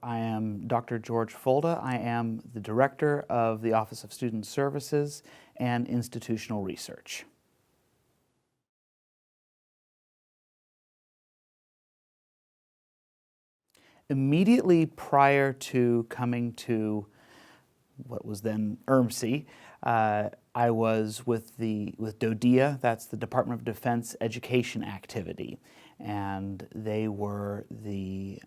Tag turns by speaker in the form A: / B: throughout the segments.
A: I am Dr. George Fulda. I am the Director of the Office of Student Services and Institutional Research. Immediately prior to coming to what was then ERMC, I was with DODEA, that's the Department of Defense Education Activity, and they were the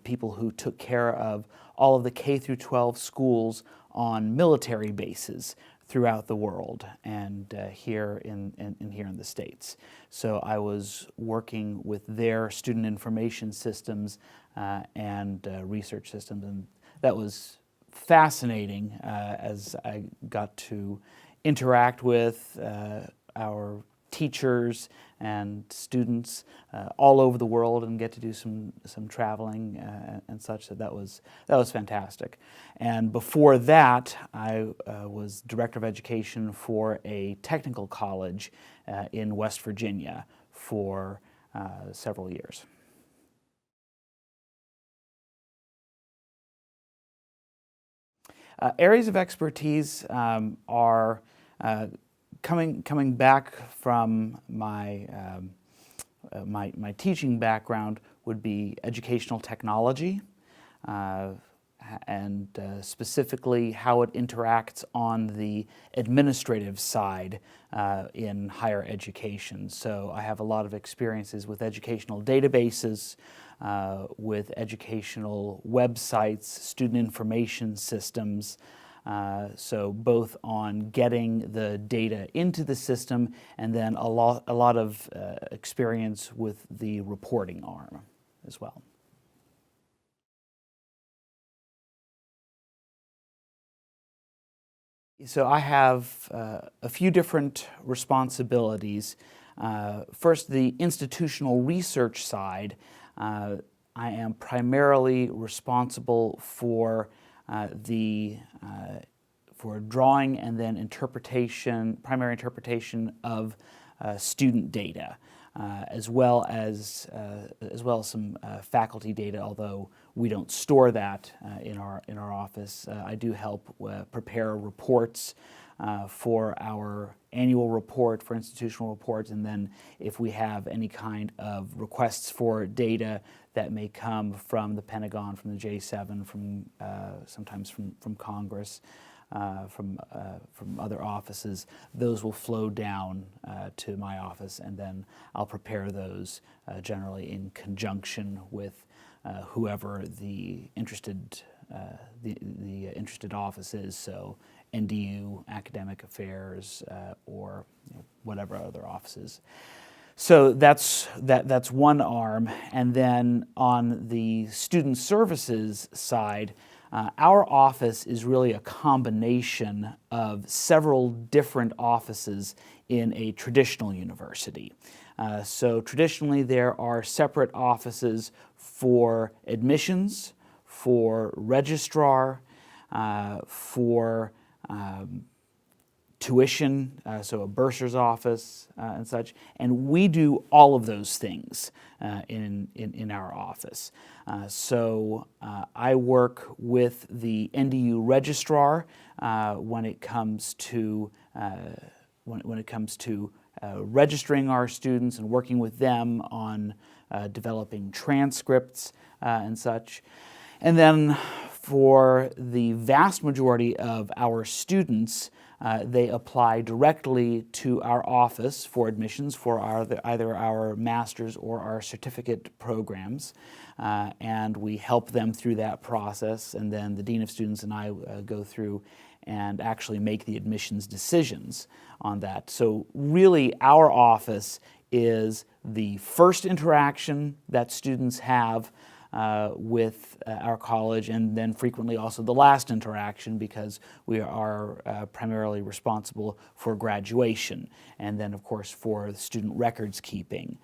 A: people who took care of all of the K through 12 schools on military bases throughout the world and here in the States. So I was working with their student information systems and research systems, and that was fascinating as I got to interact with our teachers and students all over the world and get to do some traveling and such. So that was fantastic. And before that, I was Director of Education for a technical college in West Virginia for several years. Areas of expertise are coming back from my my teaching background would be educational technology and specifically how it interacts on the administrative side in higher education. So I have a lot of experiences with educational databases, with educational websites, student information systems, so both on getting the data into the system and then a lot of experience with the reporting arm as well. So I have a few different responsibilities. First, the institutional research side. I am primarily responsible for for drawing and then primary interpretation of student data, as well as some faculty data. Although we don't store that in our office, I do help prepare reports for our annual report, for institutional reports, and then if we have any kind of requests for data that may come from the Pentagon, from the J7, from sometimes from Congress, from other offices, those will flow down to my office, and then I'll prepare those generally in conjunction with whoever the interested office is. So NDU, Academic Affairs, or whatever other offices. So that's one arm. And then on the student services side, our office is really a combination of several different offices in a traditional university. So traditionally there are separate offices for admissions, for registrar, for tuition, so a bursar's office and such, and we do all of those things in our office. So I work with the NDU registrar when it comes to registering our students and working with them on developing transcripts and such. And then for the vast majority of our students, they apply directly to our office for admissions for either our master's or our certificate programs, and we help them through that process, and then the Dean of Students and I go through and actually make the admissions decisions on that. So really our office is the first interaction that students have with our college, and then frequently also the last interaction, because we are primarily responsible for graduation and then of course for student records keeping.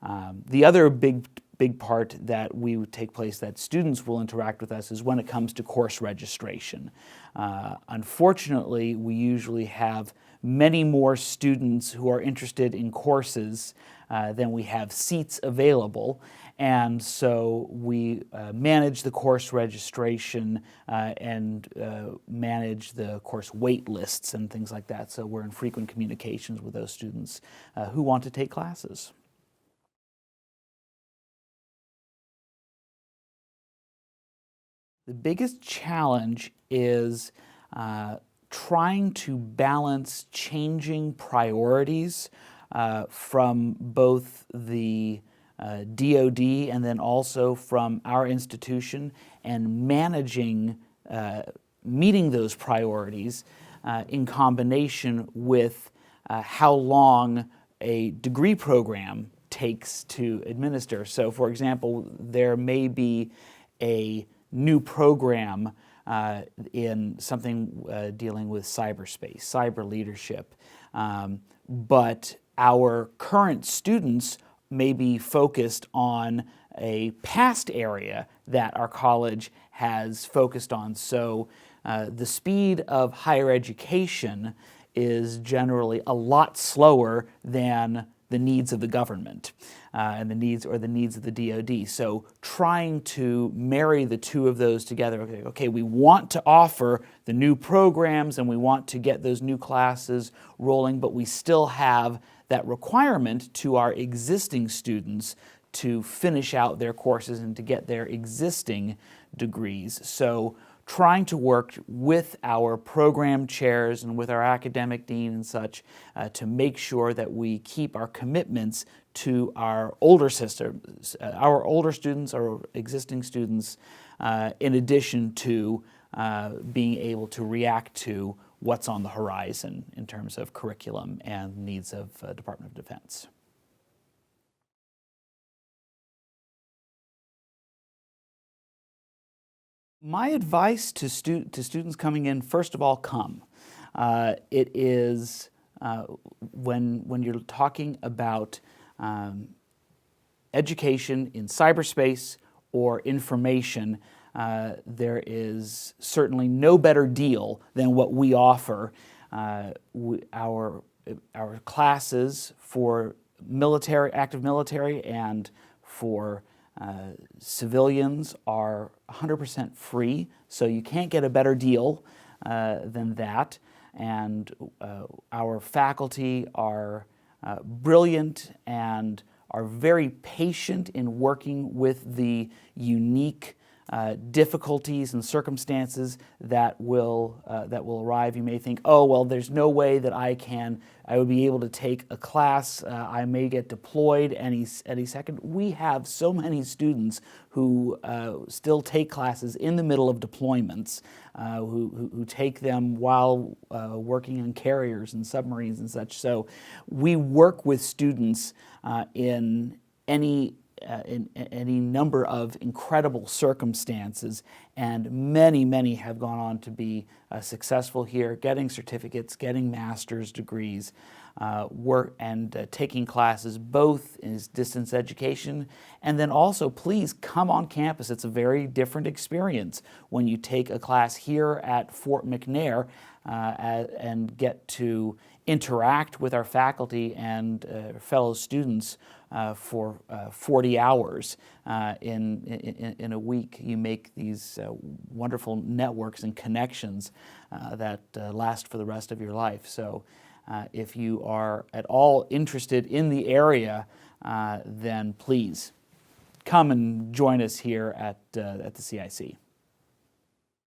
A: The other big big part that we would take place, that students will interact with us, is when it comes to course registration. Unfortunately, we usually have many more students who are interested in courses than we have seats available, and so we manage the course registration and manage the course wait lists and things like that, so we're in frequent communications with those students who want to take classes. The biggest challenge is trying to balance changing priorities from both the DoD and then also from our institution, and managing meeting those priorities in combination with how long a degree program takes to administer. So, for example, there may be a new program in something dealing with cyberspace, cyber leadership, but our current students may be focused on a past area that our college has focused on. So the speed of higher education is generally a lot slower than the needs of the government and the needs of the DoD. So trying to marry the two of those together, okay, we want to offer the new programs and we want to get those new classes rolling, but we still have that requirement to our existing students to finish out their courses and to get their existing degrees. So trying to work with our program chairs and with our academic dean and such to make sure that we keep our commitments to our older students, our existing students, in addition to being able to react to what's on the horizon in terms of curriculum and needs of Department of Defense. My advice to students coming in, first of all, come. It is when you're talking about education in cyberspace or information, there is certainly no better deal than what we offer. Our classes for military, active military, and for civilians are 100% free, so you can't get a better deal than that. And our faculty are brilliant and are very patient in working with the unique difficulties and circumstances that will arrive. You may think, oh, well, there's no way that I would be able to take a class. I may get deployed any second. We have so many students who still take classes in the middle of deployments, who take them while working on carriers and submarines and such. So we work with students in any number of incredible circumstances, and many have gone on to be successful here, getting certificates, getting master's degrees, taking classes both in distance education, and then also please come on campus. It's a very different experience when you take a class here at Fort McNair and get to interact with our faculty and fellow students for 40 hours in a week. You make these wonderful networks and connections that last for the rest of your life. So if you are at all interested in the area, then please come and join us here at the CIC.